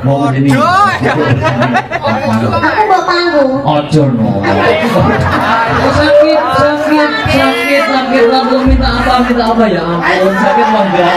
mau ini Aku bawa panggung. ojo no sakit lalu minta apa ya ampun sakit mangga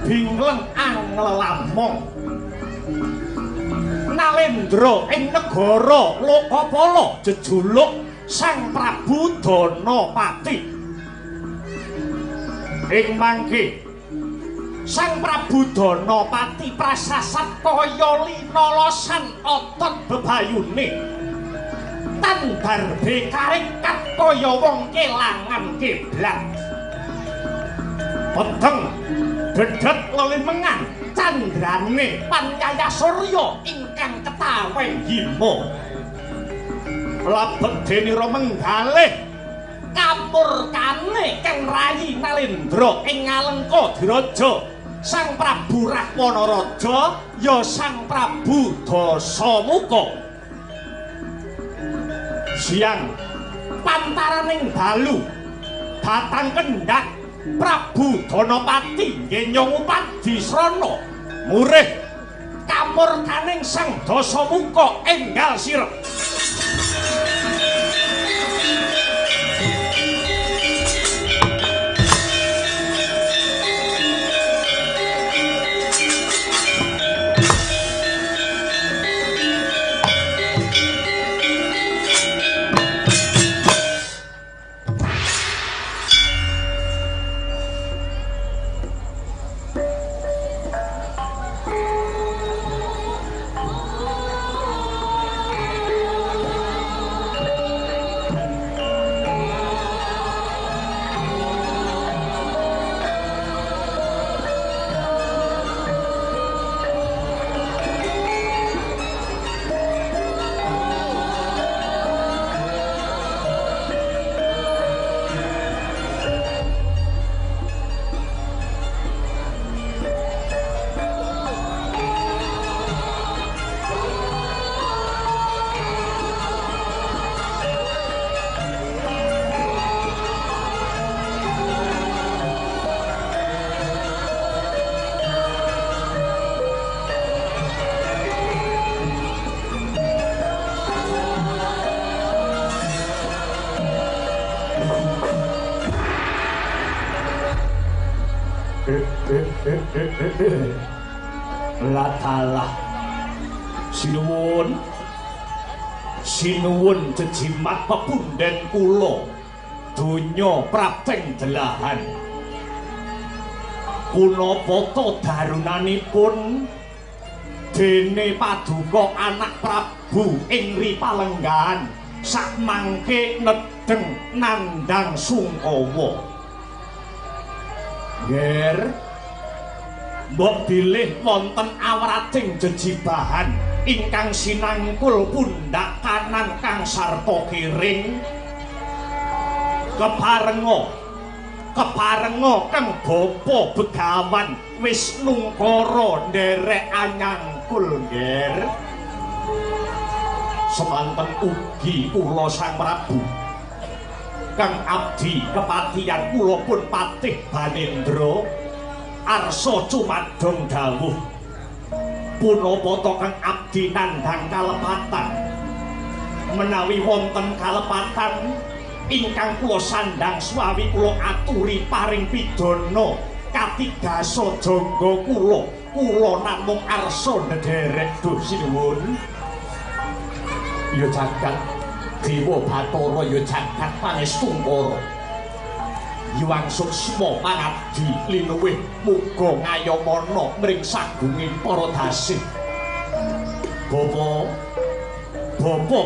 bingleng anglelamong Nalendra ing negara Lokapala jejuluk Sang Prabu Danapati. Ing mangke Sang Prabu Danapati prasasat kaya linalasan otot bebayune tandarbe karikat kaya wong kelangan kiblat peteng dedet lelimengan candrane pancaya surya ingkang ketaweng hima labet denira menggalih kamurkane kang rayi Nalendra ing Ngalengka Diraja Sang Prabu Rahwana ya Sang Prabu Dasamuka siang pantaraning dalu batang kendhak Prabu Danapati ngenyong upadi srana murih kamurkaning Sang Dasamuka enggal sirep. Latalah sinuwun jejimat pepunden kula donya praping delahan punapa darunanipun dene paduka anak Prabu ing Ripalenggan sakmangke nedeng nandhang Sungkawa nger mbok bilih wonten awrating jejibahan ingkang sinangkul pundak kanan kang sarta kiring keparenga kang bapa Begawan wis nungkara nderek anyangkul nger semanten ugi kula Sang Prabu kang abdi kepatihan kula pun patih Banendra arsa cumadong dawuh punapa to kang abdi nandhang kalepatan menawi wonten kalepatan ingkang kula sandhang swawi kula aturi paring pidana katigasa jangga kula namung arsa ndherek duh sinuwun ya jagat Dewa Bathara ya jagat panestungkara Yuwang suksma pangabdi linuwih muga ngayomana mring sagunging para dasih. Bapa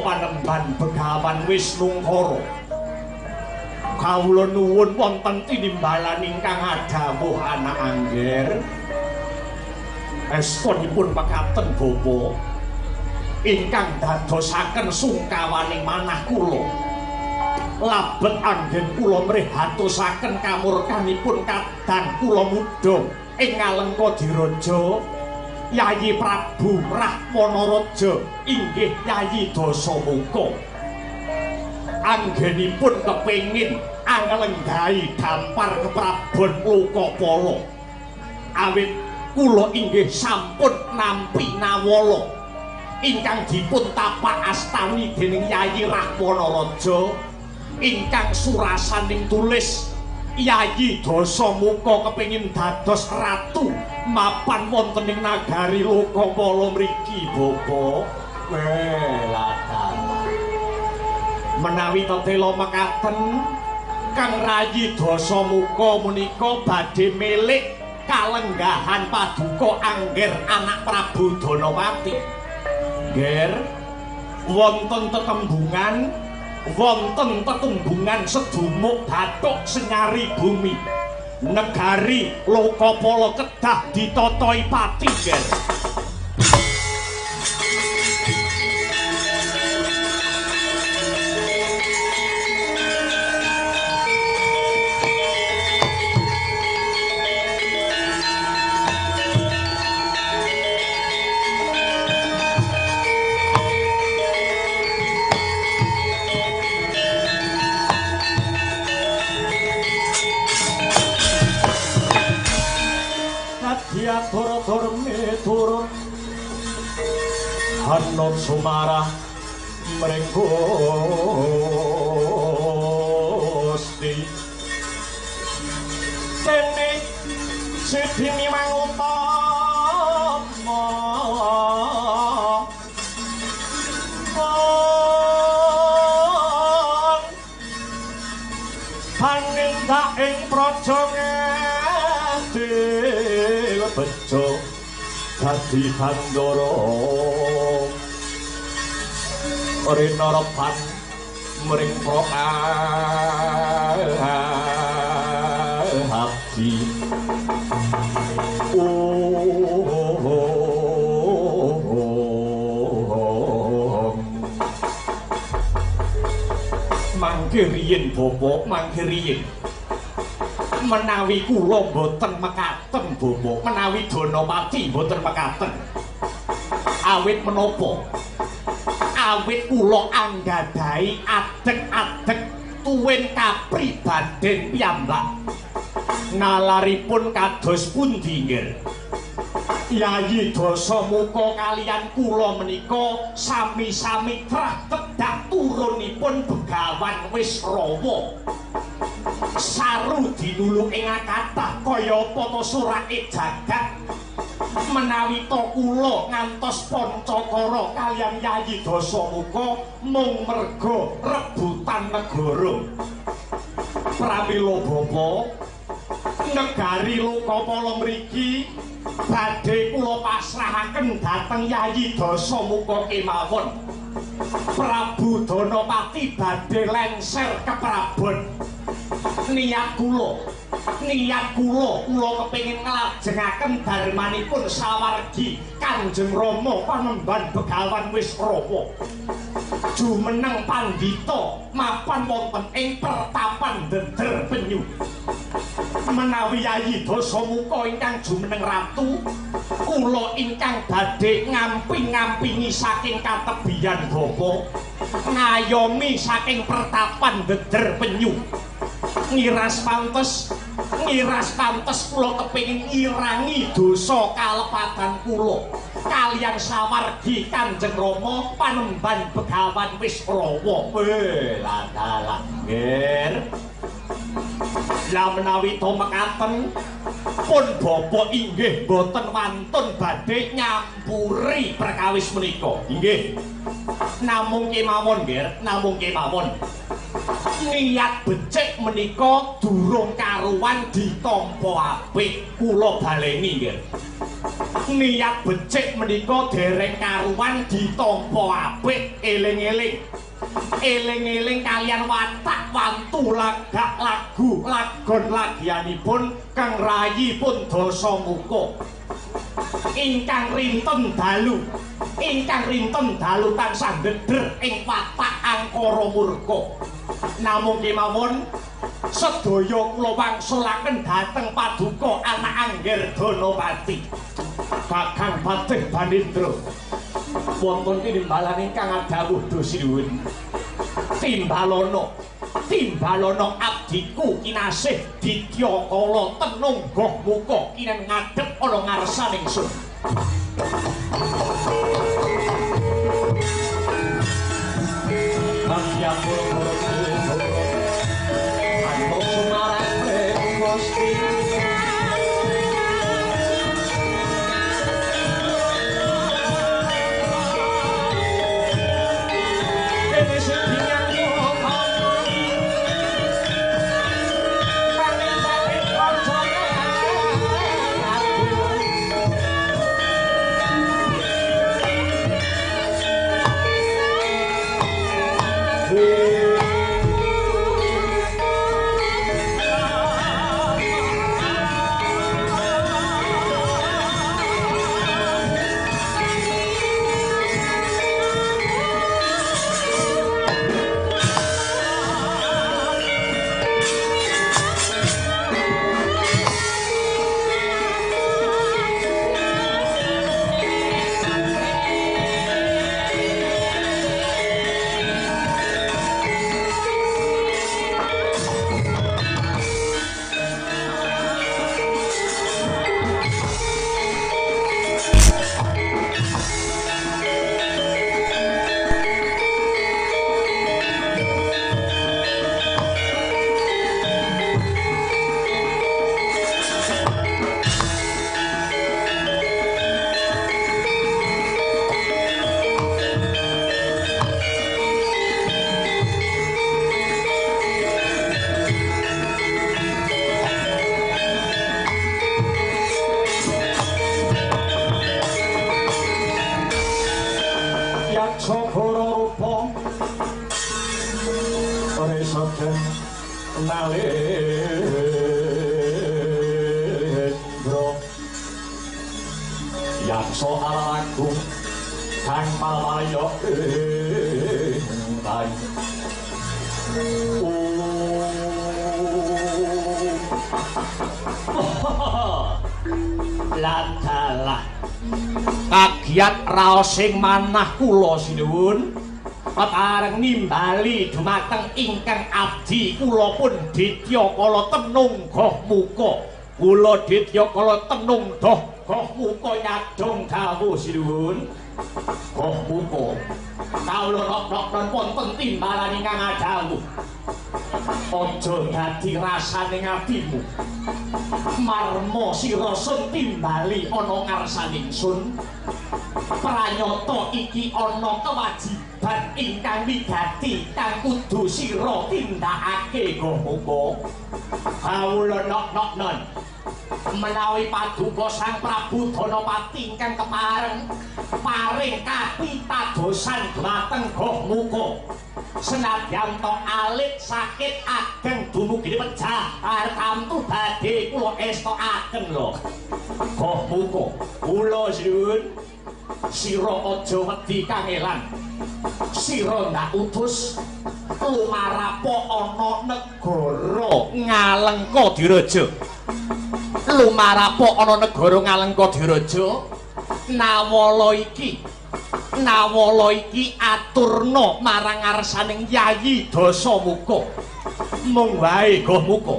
Panembahan Begawan wis nungkara. Kawula nuwun wonten tinimbalan ingkang adhawuh anak angger. Estunipun mekaten Bapa ingkang dadosaken sungkawaning manah kula. Labet anggen kula mrihatosaken kamurkanipun kadang kula mudha ing Ngalengka Diraja Yayi Prabu Rahwana inggih Yayi Dasamuka anggenipun kepengin anglenggahi dampar keprabon Lokapala awit kula inggih sampun nampi nawala ingkang dipun tapak astani dening Yayi Rahwana ingkang surasaning tulis Yayi Dasamuka kepengin dados ratu mapan wonten ing nagari Lokapala mriki, Bapak. Menawi tetela mekaten, Kang Rayi Dasamuka menika badhe milik kalenggahan paduka Angger anak Prabu Danawati. Nger wonten tetembungan sedumuk bathuk senyari bumi. Negari Lokapala kedah ditotoi pati, Nger. Doro Hanot Sumarah Mrenggosti Dene Sidini Mangutama Panindak ing praja ngedil bejo dadi bandara rena repan mring abdi mangke riyin Bapak, mangke riyin menawi kula boten mekaten Bapak, menawi Danawati boten mekaten. Awit menapa? Awit kula anggadhahi adeg-adeg tuwin kapribaden piyambak. Nalaripun kados pundi, Nger? Yayi Dasamuka kaliyan kula menika sami-sami trah tedhak turunipun Begawan Wisrawa. Saru dinuluk ing kathah kaya apa to surake jagat. Menawi to kula ngantos Pancakara kaliyan Yayi Dasamuka mung merga rebutan negara. Pramila Bapak, negari Lokapala mriki badhe kula pasrahaken dhateng Yayi Dasamuka kemawon. Prabu Danawati badhe lengser keprabon. Niat kula kepengin nglajengaken darmanipun sawargi Kanjeng Rama Panembahan Begawan Wisrawa. Jumeneng pandhita mapan wonten ing pertapan Deder Penyu. Menawi Yayi Dasamuka ingkang jumeneng ratu, kula ingkang badhe ngamping-ngampingi saking katebian Bapak, ngayomi saking pertapan Deder Penyu. Ngiras pantes kula kepengin ngirangi dosa kalepatan kula kaliyan sawargi Kanjeng Rama Panembahan Begawan Wisrawa. Ladalah, Nger. Lah menawi to mekaten pun Bapak inggih boten wantun badhe nyampuri perkawis menika. Inggih. Namung kemawon, Nger, namung kemawon. Niat becik menika durung karuan ditampa apik, kula baleni, Nger. Niat becik menika dereng karuan ditampa apik, eling-eling. Eling-eling kalian watak wantu lagak lagu lagon lagianipun Kang Rayi pun Dasamuka. Ingkang rinten dalu tansah ndeder ing watak angkara murka. Namung kemawon sedaya kula wangsulaken dhateng paduka anak Angger Danawati. Kakang Patih Banindra wonten timbalan ingkang adhawuh dosinuwun. Timbalana abdiku kinasih Dityakala tenunggoh muka kinen ngadhep ana ngarsaning sun. Kanthi apura-apura Hanot Sumarah Jogoro rupa resoden nalendra yaksa agung kang pawaya entai ladalah kagiat raos sing manah kula sinuwun patareng nimbali dumateng ingkang abdi kula pun Ditya Kala Tenung Goh Muka kula Ditya Kala Tenung Goh Muka nyadong dawuh sinuwun Goh Muka kawula nok-nok wonten timbalan ingkang dawuh aja dadi rasaning atimu marmo sira sun timbali ana ngarsaning sun pranyata iki ana kewajiban ingkang wigati kang kudu sira tindakake Goh Muka kawula nok-nok menawi paduka Sang Prabu Danapati ingkang kepareng paring kapitadosan dhumateng Goh Muka senadyan to alit sakit ageng dumugi pecah tamtu badhe kula estokaken lho Goh Muka kula sinuwun sira aja wedi kangelan sira ndak utus lumarapo ana negara Ngalengkadiraja lumarapo ana negara Ngalengkadiraja Nawala iki aturna marang ngarsaning Yayi Dasamuka mung wae Goh Muka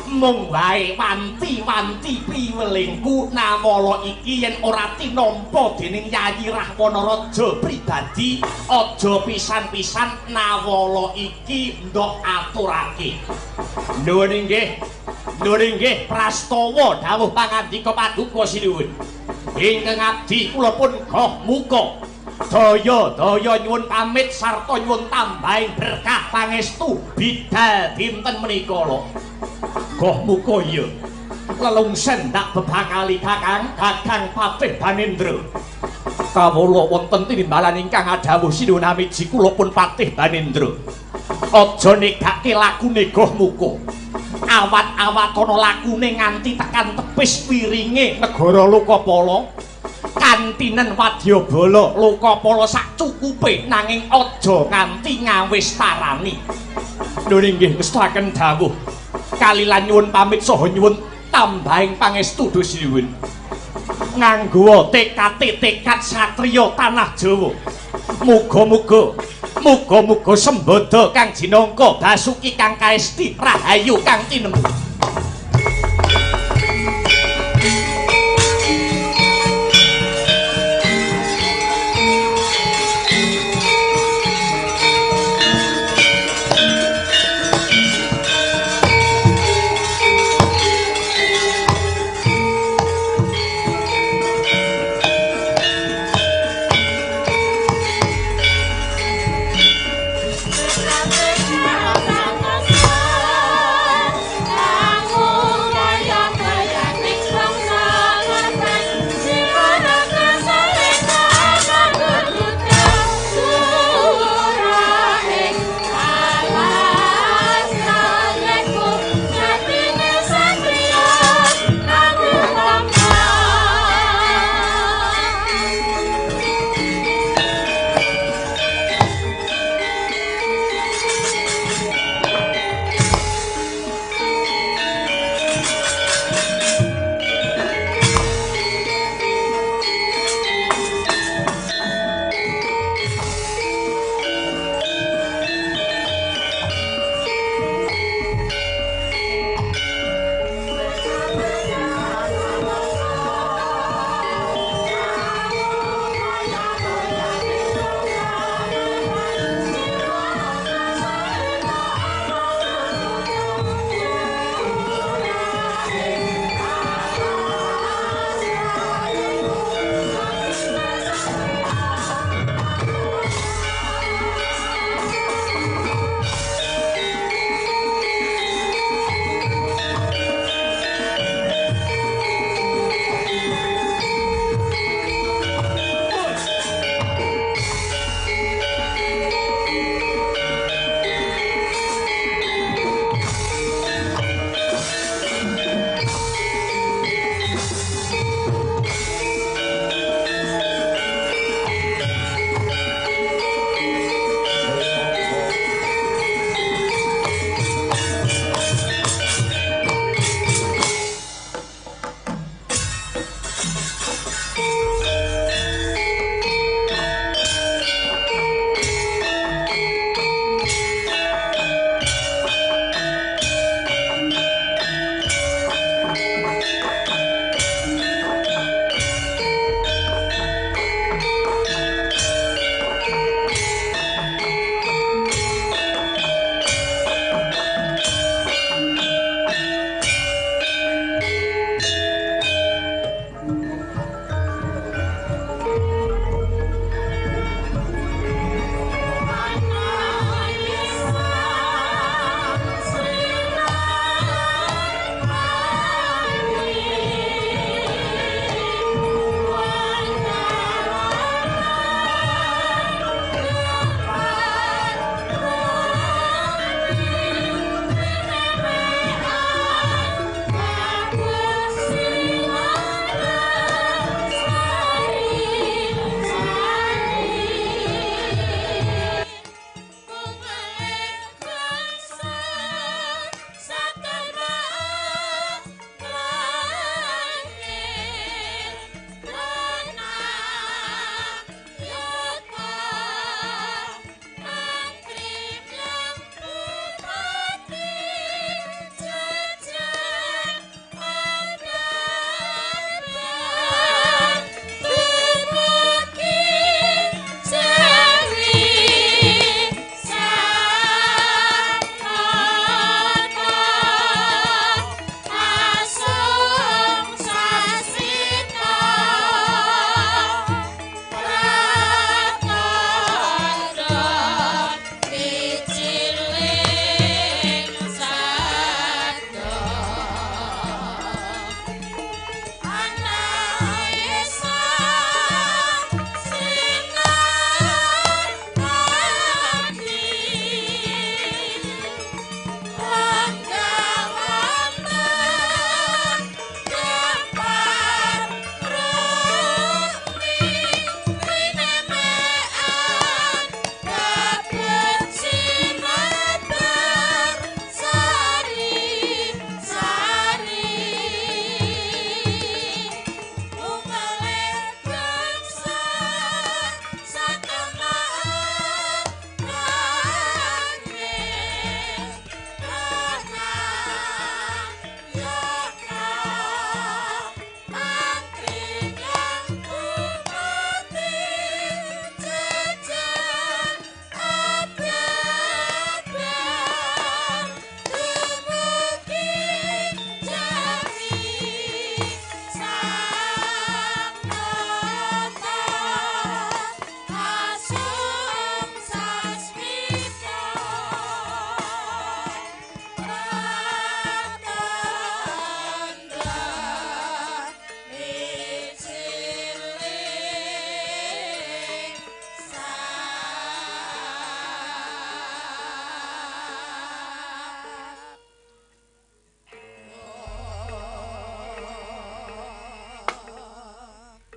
mung wae wanti-wanti priwelingku Nawala iki yen ora tinampa dening Yayi Rahwana-raja pribadi aja pisan-pisan Nawala iki ndok aturake nuwun inggih prastawa dawuh pangandika paduka sinuwun ingkang abdi kula pun Goh Muka daya nyuwun pamit sarta nyuwun tambahing berkah pangestu bidal dinten menika lho Goh Muka ya lelungsen ndak bebakali kakang Patih Banendra kawula wonten timbalan ingkang dawuh sinuwun amiji kula pun Patih Banendra aja negake lakune Goh Muka awat-awat ana lakune nganti tekan tepis wiringe negara Lokapala kantinen Wadyabala Lokapala sak cukupe nanging aja nganti ngawis tarani lho inggih ngestaken dawuh kalilan nyuwun pamit saha nyuwun tambahing pangestu sinuwun nganggo tekad satriya tanah Jawa muga-muga sembada kang jinangka Basuki kang kaesti rahayu kang tinemu Ah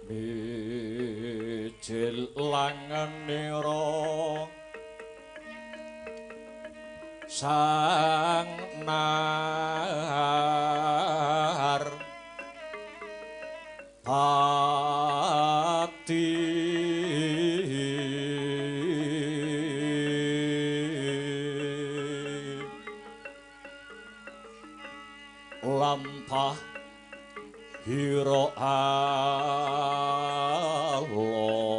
ijil langenira sang nar pati lampah hira alon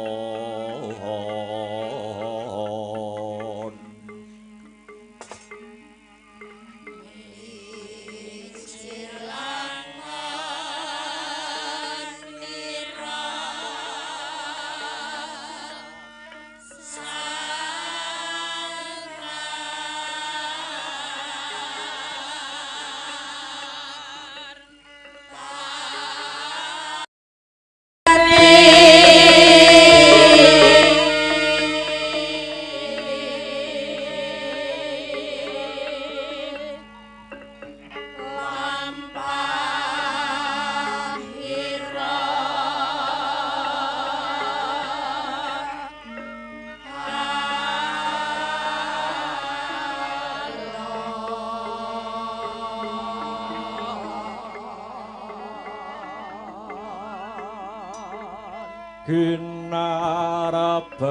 ginarabak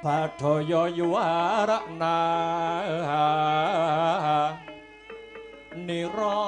padaya yuwarna nira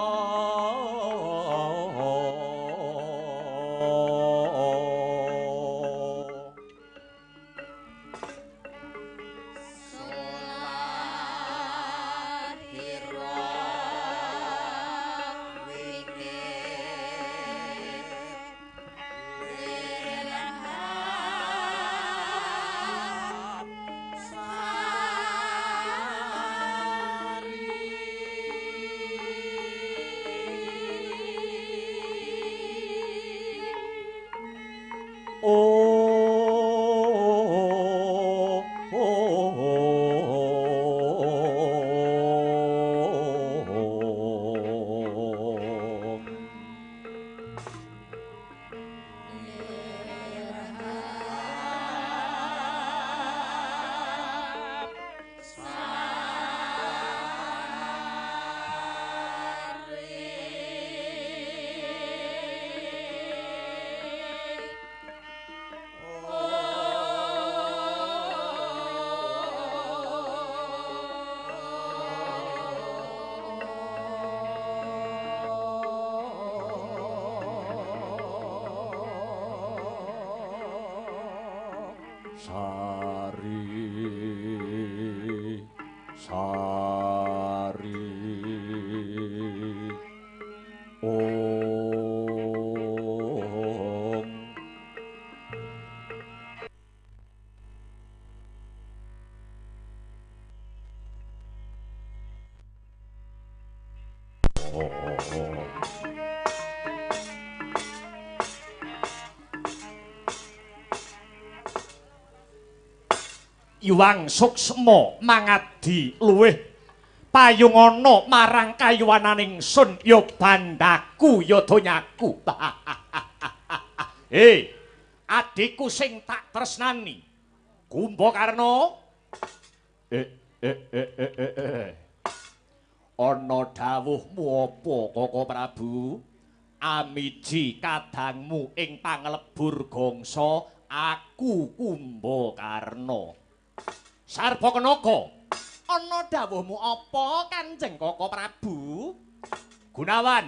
Sari Om Iwang suksma mangadi luwih payungana marang kayuwananing sun ya bandaku ya donyaku. Adikku sing tak tresnani Kumbakarna. Ana dawuhmu apa Koko Prabu? Amiji kadangmu ing panglebur gongso aku Kumbakarna. Sarbakenaka, ana dawuhmu apa Kanjeng Koko Prabu? Gunawan,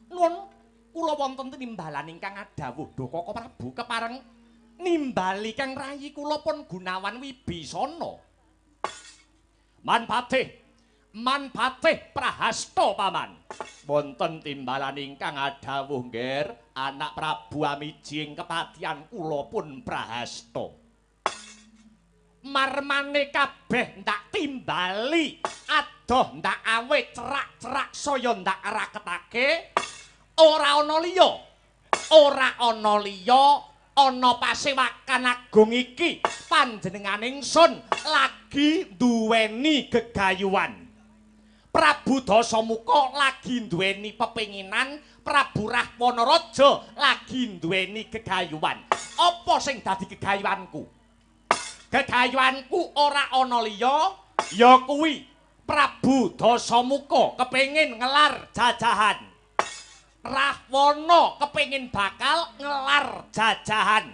nuwun kula wonten timbalan ingkang adawuh Duh Koko Prabu kepareng nimbali kang rayi kula pun Gunawan Wibisana. Manpatih Prahasta paman. Wonten timbalan ingkang adawuh nggir anak Prabu Amiji ing kepatihan kula pun Prahasta. Marmane kabeh ndak timbali adoh ndak awe cerak-cerak saya ndak raketake ora ana liya ana pasewakan agung iki panjenengan ingsun lagi duweni gegayuhan Prabu Dasamuka lagi duweni pepinginan, Prabu Rahwana lagi duweni gegayuhan. Apa sing dadi gegayuhanku? Gegayuhanku ora ana liya, ya kuwi Prabu Dasamuka kepengin ngelar jajahan. Rahwana kepengin bakal ngelar jajahan.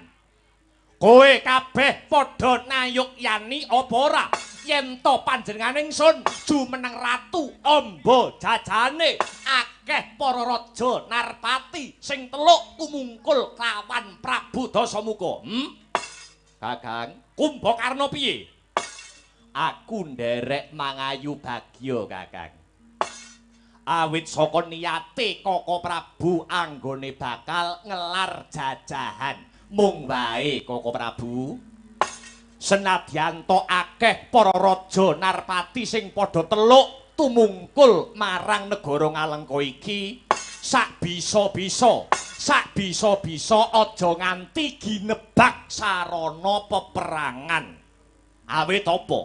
Kowe kabeh padha nayukyani apa ora? Yen to panjenengan ingsun jumeneng ratu amba jajane akeh para raja Narpati sing teluk tumungkul lawan Prabu Dasamuka. Kakang, Kumbakarna piye? Aku nderek mangayu bagya, Kakang. Awit saka niyate Koko Prabu anggone bakal ngelar jajahan. Mung wae Koko Prabu. Senadyan to akeh para raja Narpati sing padha teluk tumungkul marang negara Ngalengka iki, sak bisa-bisa aja nganti ginebak sarana peperangan. Awit apa?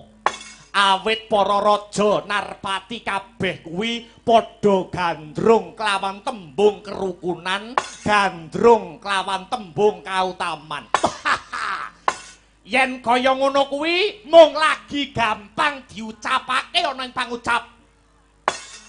Awit para raja Narpati kabeh kuwi padha gandrung kelawan tembung kerukunan, gandrung kelawan tembung kautaman. Yen kaya ngono kuwi mung lagi gampang diucapake ana ing pangucap.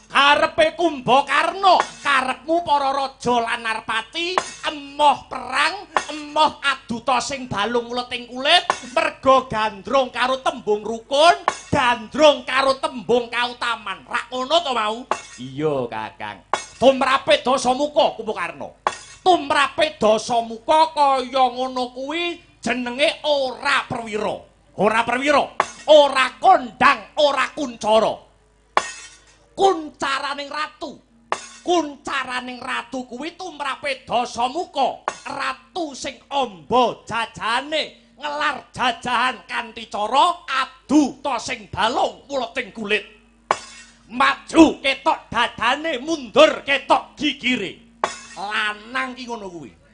Karepe Kumbakarna, karepmu para raja lan Narpati emoh perang, emoh aduta sing balung mleting kulit, merga gandrung karo tembung rukun, gandrung karo tembung kautaman. Rak ngono to mau? Iya, Kakang. Tumrape Dasamuka Kumbakarna. Tumrape Dasamuka kaya ngono kuwi jenenge ora perwira. Ora perwira, ora kondang, ora kuncara. Kuncaraning ratu. Kuncaraning ratu kuwi tumrape Dasamuka, ratu sing amba jajane ngelar jajahan kanthi cara adu ta sing balung mleting kulit. Maju ketok dadane, mundur ketok gigire. Lanang ki ngono kuwi.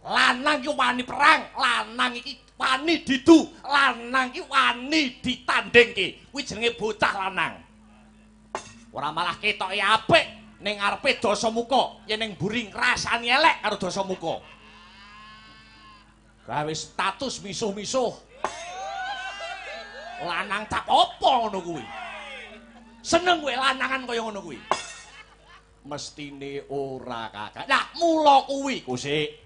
Lanang ki wani perang, lanang iki wani didu, lanang ki wani ditandingke. Kuwi jenenge bocah lanang. Ora malah ketoke apik ning ngarepe Dasamuka, yen ning mburi ngrasani elek karo Dasamuka. Gawe status misuh-misuh. Lanang cap apa ngono kuwi? Seneng kowe lanangan kaya ngono kuwi? Mestine ora, Kakak. Nah, mula kuwi Kusik.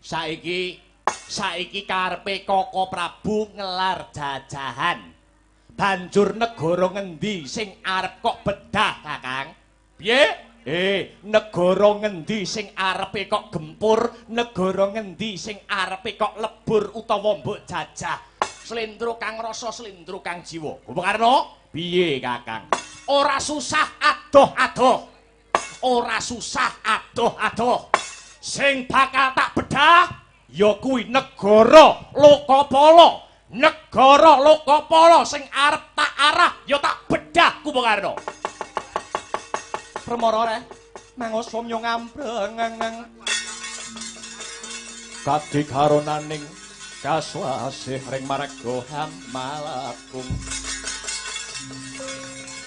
Saiki karepe Koko Prabu ngelar jajahan. Banjur negara ngendi sing arep kok bedah, Kakang? Piye? Negara ngendi sing arepe kok gempur, negara ngendi sing arepe kok lebur utawa mbok jajah. Slendro kang rasa, slendro kang jiwa. Kumbakarna, piye, Kakang? Ora susah adoh-adoh. Ora susah adoh-adoh. Sing bakal tak bedah ya kuwi negara Lokapala. Negara Lokapala sing arep tak arah ya tak bedah Kumbakarna. Permara mangos somyo ngambreng kadikaronaning kaswasih ring marga malakum.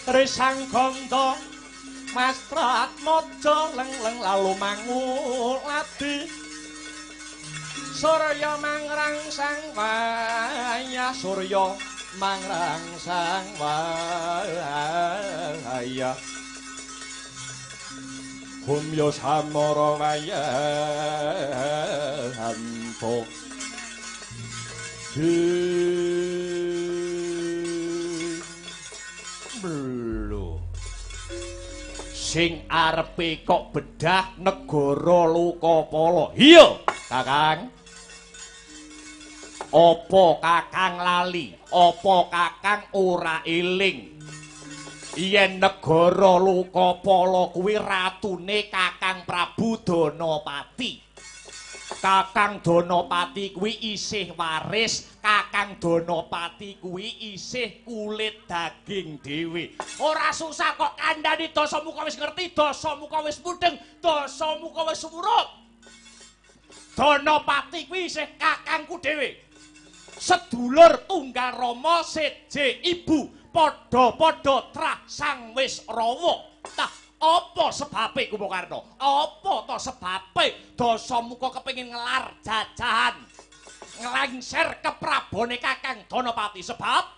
Risang ganda mastrat mojo leng-leng lalu mangulati. Surya mangrangsang waya, Surya mangrangsang waya. Humya samara waya hanto. Blue. Sing arepe kok bedah negara Lokapala. Iya, Kakang. Apa Kakang lali? Apa Kakang ora eling? Yen negara Lokapala kuwi ratune Kakang Prabu Danapati. Kakang Danapati kuwi isih waris, Kakang Danapati kuwi isih kulit daging dhewe. Ora susah kok kandhani Dasamuka wis ngerti, Dasamuka wis mudeng, Dasamuka wis surut. Danapati kuwi isih kakangku dhewe. Sedulur tunggal Rama seje ibu, padha-padha trah sang wis rawa. Tah apa sebabe Kumbakarna? Apa to sebabe Dasamuka kepengin ngelar jajahan? Nglengser keprabone Kakang Danapati sebab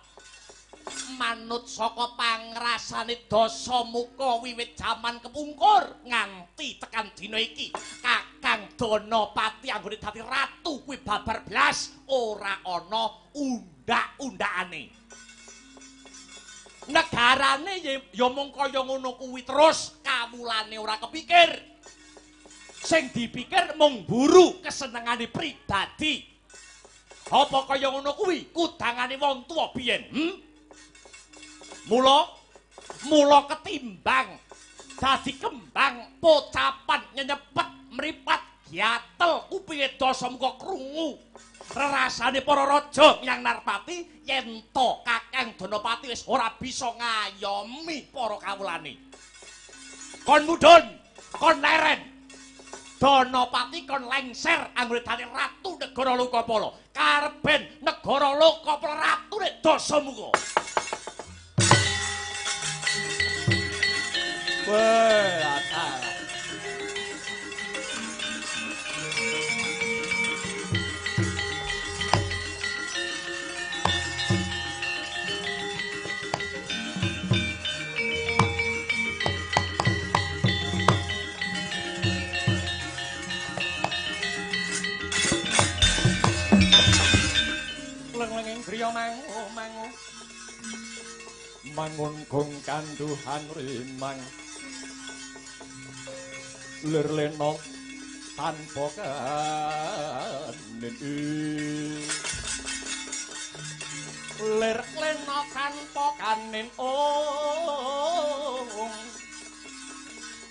manut saka pangrasane Dasamuka wiwit jaman kepungkur nganti tekan dina iki Kakang Danapati anggone dadi ratu kuwi babar blas ora ana undak-undakane. Negarane ya mung kaya ngono kuwi terus kawulane ora kepikir. Sing dipikir mung buru kesenengane pribadi. Apa kaya ngono kuwi kudangane wong tuwa biyen? Mula ketimbang dadi kembang pocapan nyenyepet mripat gatel kupinge Dasamuka krungu rerasane para raja yang Narpati yen to Kakang Danapati wis ora bisa ngayomi para kawulane. Kon mudhun, kon leren. Danapati kon lengser anggone dadi ratu negara Lokapala. Karben negara Lokapala ratune Dasamuka. Wah, atal. Leng-lenging griya mangu mangun gong kanduhan rimang lir lena tanpa kanen lir lena tanpa kanen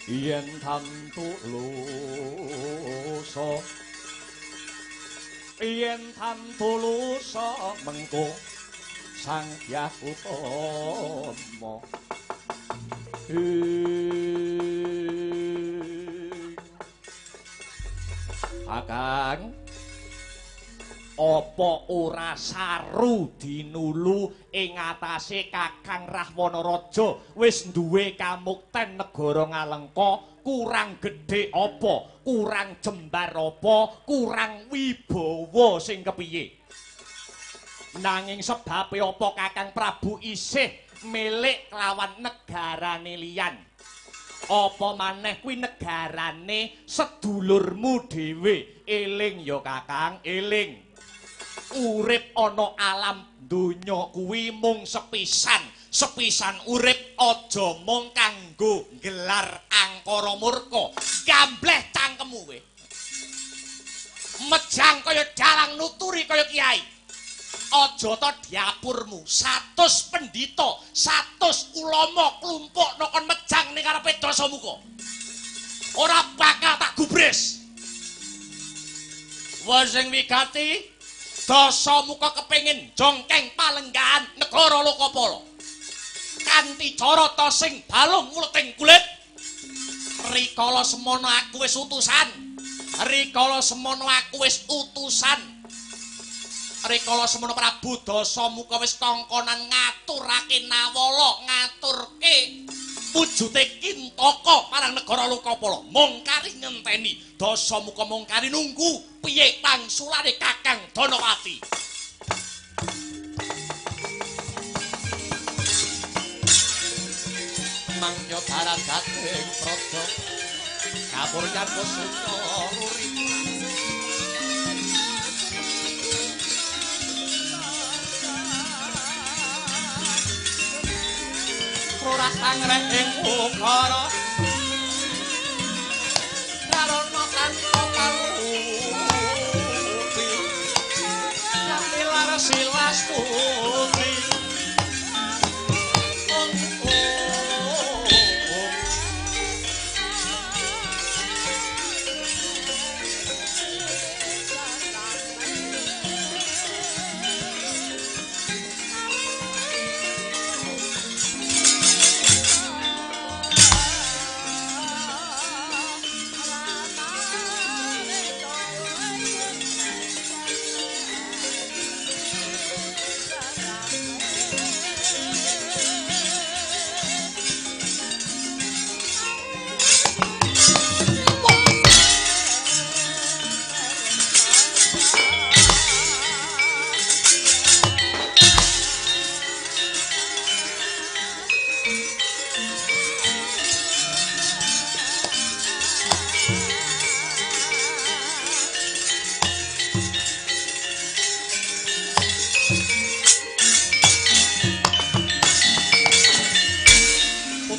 yen tantulusa mengko sang Hyang Utama Kakang apa ora saru dinulu ing atase Kakang Rahwana Raja wis duwe kamukten negara Ngalengka kurang gedhe apa kurang jembar apa kurang wibawa sing kepiye nanging sebabe apa Kakang Prabu isih milik lawan negarane liyan apa maneh kuwi negarane sedulurmu dhewe eling ya Kakang eling urip ana alam donya kuwi mung sepisan urip aja mung kanggo gelar angkara murka gambleh cangkemmu kowe mejang kaya dalang nuturi kaya kiai aja to diapurmu 100 pendhita 100 ulama klumpukna kon mejang ning karepe Dasamuka ora bakal tak gubris wong sing wigati Dasamuka kepengin jongkeng palenggahan negara Lokapala kanthi cara ta sing balung muleting kulit rikala semono aku wis utusan rikala semono Prabu Dasamuka wis kongkonan ngaturake nawala ngaturke wujute Kintaka marang negara Lokapala mung kari ngenteni Dasamuka mung kari nunggu piye pangsulane Kakang Danapati mangya darat gating praja kapuryan kusuma uri ora sangreh ing ukara karana tanpa paluti lan silas putri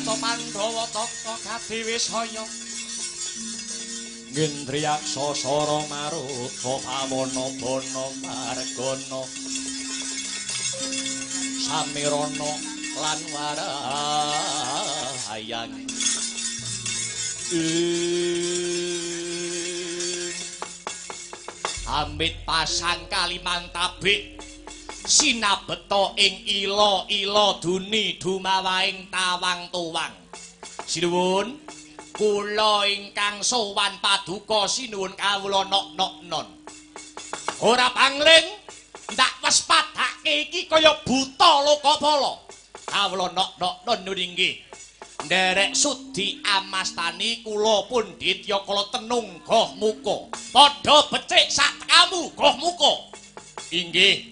Uta Pandhawa Tata Kadiwisaya Ngendriyaksa Sara Maruta Pawana Bana Margana Samirana lan Warahayang Amit pasang Kalimantabik sinabeta ing ila-ila duni dumawaing tawang tuwang sinuwun kula ingkang sowan paduka sinuwun kawula nok-nok non ora pangling ndak wis padhake iki kaya buta lokapala kawula nok-nok non nggih nderek sudi amastani kula pundhit ya kala tenung goh muka padha becik sak kamu goh muka inggih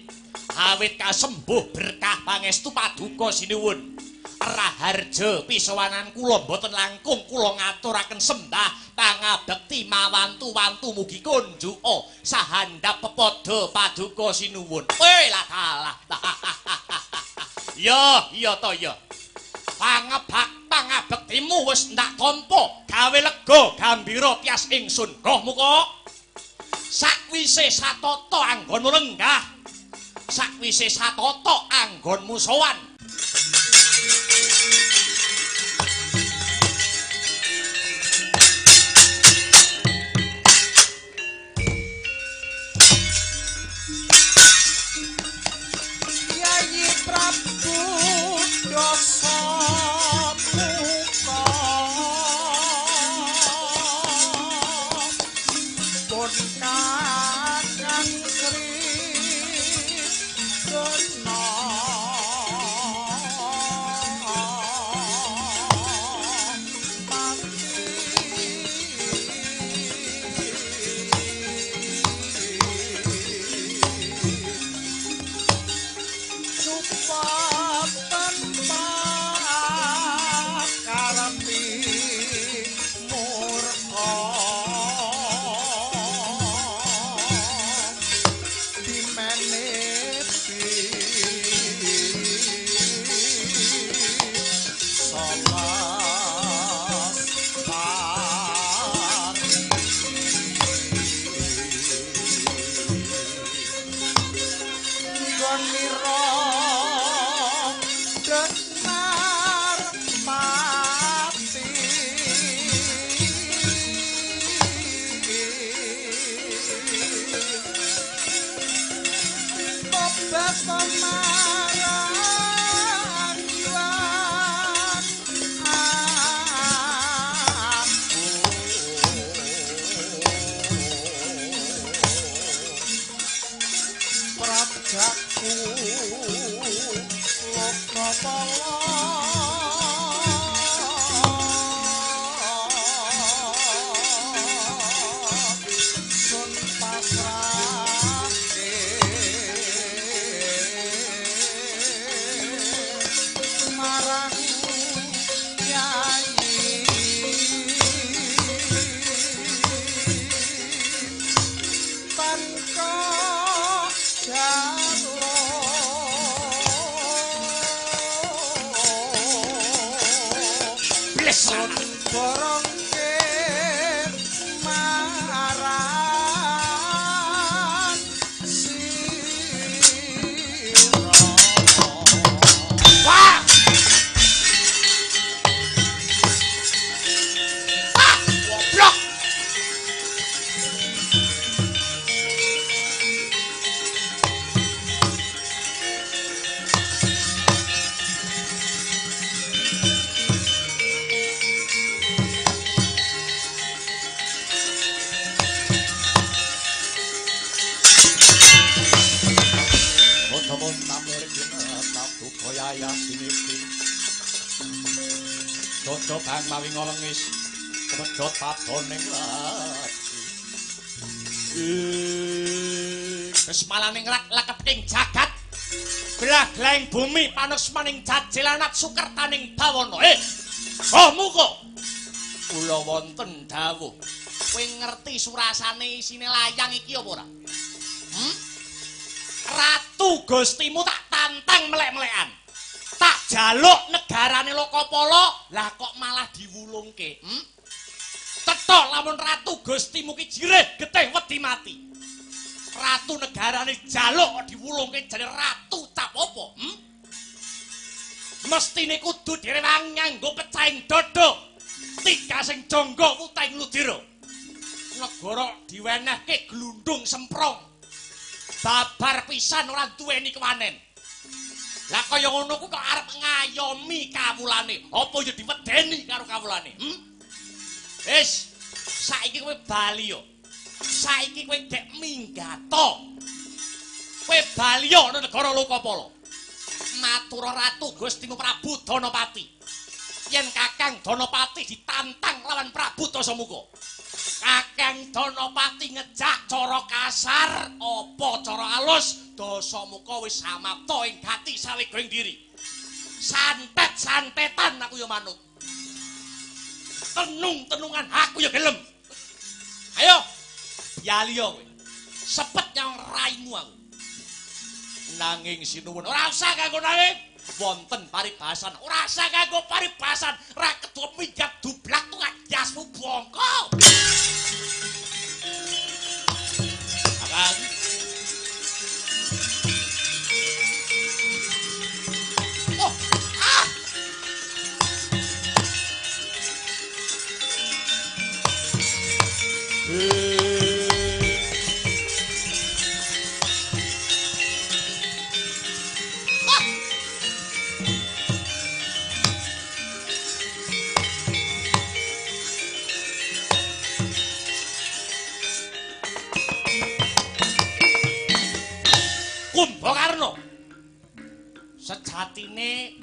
awit kasembuh berkah pangestu paduka sinuwun raharja pisawanan kula boten langkung kula ngaturaken sembah pangabekti mawantu-wantu mugi kunjuka sahandap pepada paduka sinuwun lah dalah ya to ya pangabektimu wis ndak tampa gawe lega gambira tias ingsun goh muka sakwise satata anggonmu lenggah sakwise satata anggonmu sowan Yayi Prabu Dasa Kang mawi ngolengis pedhot patoning lati kesmalaning laketing jagat blaglaing bumi panusmaning jajelanat sukertaning bawana oh muga kula wonten dawuh kowe ngerti surasane isine layang iki apa ora Ratu Gustimu tak tantang melek-melekan tak jaluk negarane Lokapala, lah kok malah diwulungke. Tetok lamun ratu Gustimu ki jireh getih wedi mati. Ratu negarane jaluk kok diwulungke jane ratu cap apa? Mestine kudu direwang nganggo pecahing dodo. Tiga sing jonggo utaing ludira. Negara diwenehke glundung semprong. Babar pisan ora duweni kewanen. Lah kaya ngono ku kok arep ngayomi kawulane. Apa ya diwedeni karo kawulane? Wis, saiki kowe bali yo. Saiki kowe dek minggato. Kowe bali yo nang negara Lokapala. Matur Ratu Gustimu Prabu Danapati. Yen Kakang Danapati ditantang lawan Prabu Dasamuka. Kakang Danapati ngejak cara kasar apa cara alus, Dasamuka wis samapta ing gati sawigoing diri. Santet-santetan aku ya manut. Tenung-tenungan aku ya gelem. Ayo, biali yo kowe. Sepet yang raimu aku. Nanging sinuwun ora usah kanggo nanging wonten paribasan, ora usah kanggo paribasan, ra kedu minggat dublak tukang jasmu bongko. Akan oh, ah. Kumbakarna, sejatine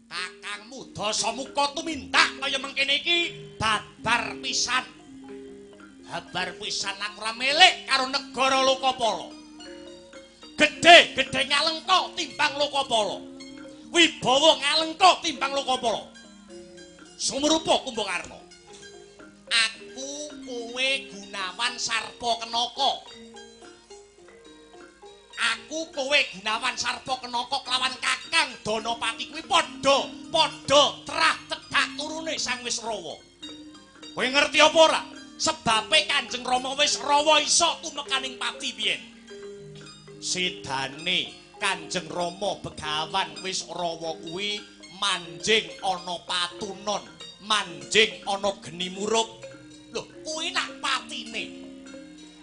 kakangmu Dasamuka tumindak kaya mengkene iki babar pisan. Babar pisan aku ora melek karo negara Lokapala. Gedhe ngalengka timbang Lokapala. Wibawa ngalengka timbang Lokapala. Sumrupa Kumbakarna. Aku kowe Gunawan Sarpakenaka. Aku kowe Gunawan Sarpakenaka kelawan Kakang Danapati kuwi padha trah cedhak turune Sang Wisrawa. Kowe ngerti apa ora? Sebabe Kanjeng Rama Wisrawa iso tumekaning pati biyen. Sedane Kanjeng Rama Begawan Wisrawa kuwi manjing ana patunon, manjing ana geni muruk. Lho, kuwi nak patine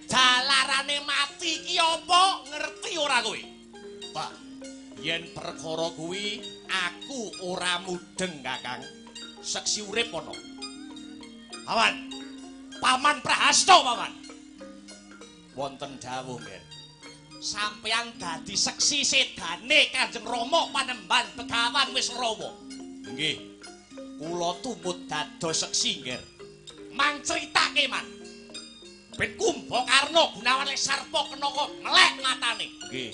jalarane mati ki apa ngerti ora kowe? Pak, yen perkara kuwi aku ora mudeng Kakang. Seksi urip ana. Paman Prahasta paman. Wonten dawuh nggih. Sampeyan dadi seksi sedane Kanjeng Rama Panembahan Begawan Wisrawa. Nggih. Kula tumut dados seksi nggih. Mang critake man. Ben Kumbakarna Gunawan Sarpakenaka melek matane. Nggih.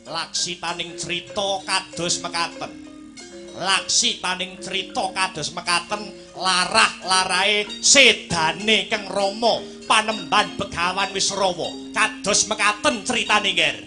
Laksitaning crita kados mekaten. Laksitaning crita kados mekaten larah-larahe sedane Kang Rama Panembahan Begawan Wisrawa. Kados mekaten critane nggih.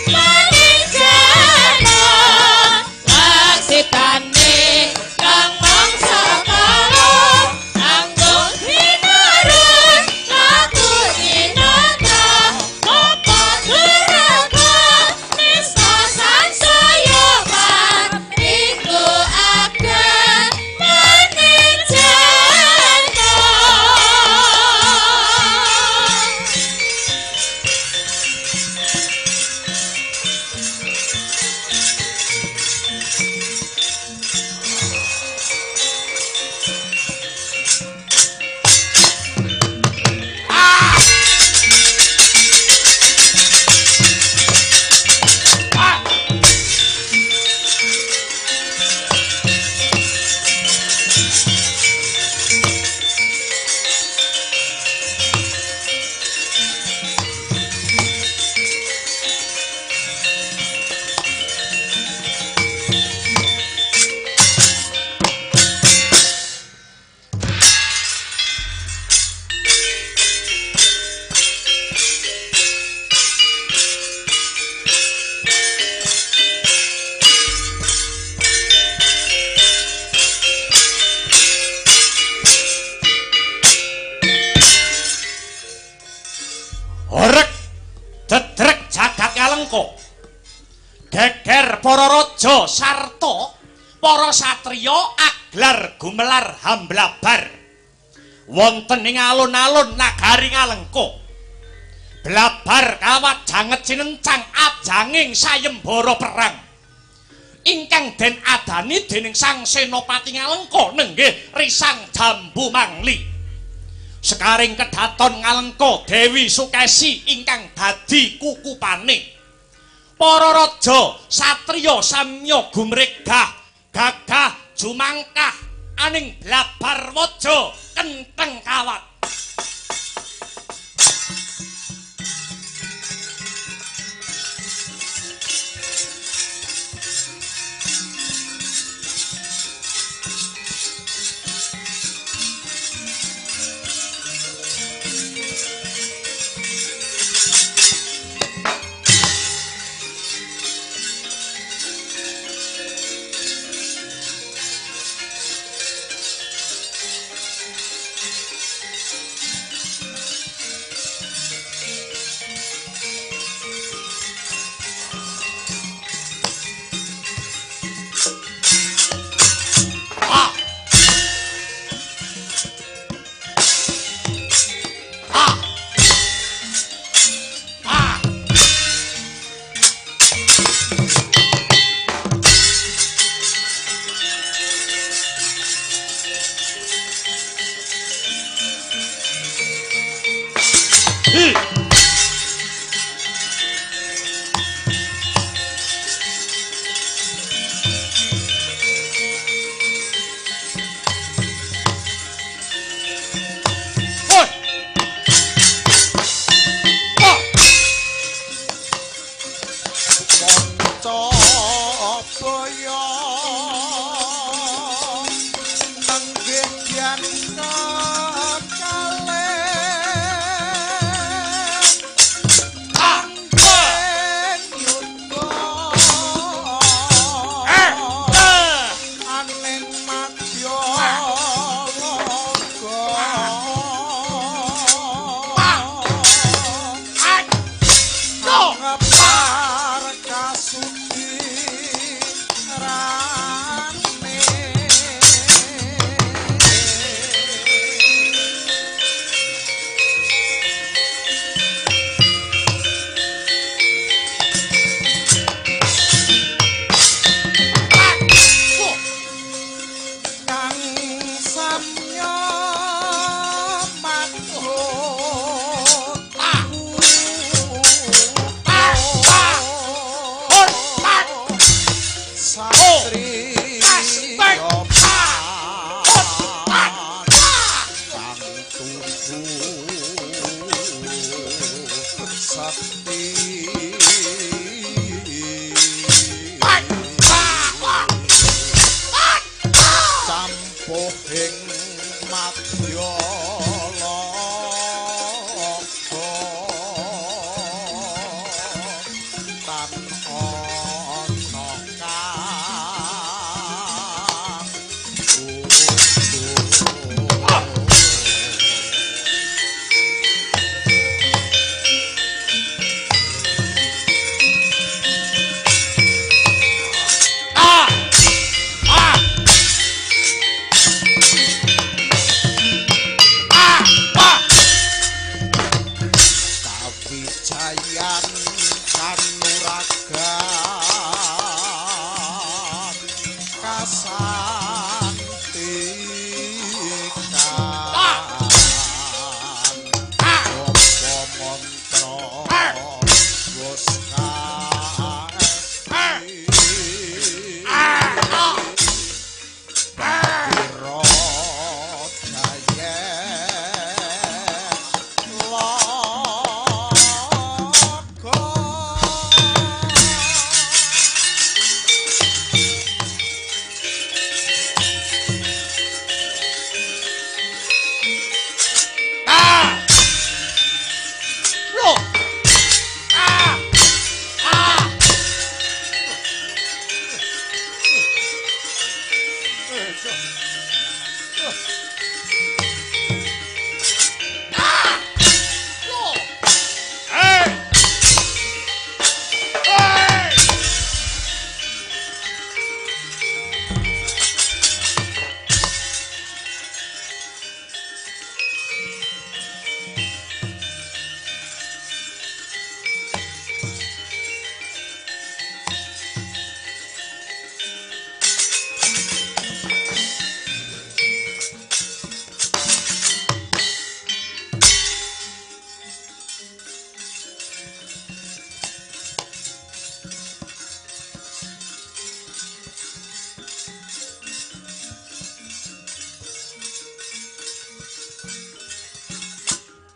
Maning jana Ngalengka. Geger para raja sarta para satriya aglar gumelar hamblabar wonten ing alun-alun nagari Ngalengka. Blabar kawat janget cinencang ajanging sayembara perang ingkang den adani dening Sang Senopati Ngalengka nenggih Risang Jambu Mangli. Sekaring kedaton Ngalengka Dewi Sukesi ingkang dadi kukupane. Para raja satriya samya gumregah gagah jumangkah aning blabar waja kenteng kawat.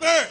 Eh,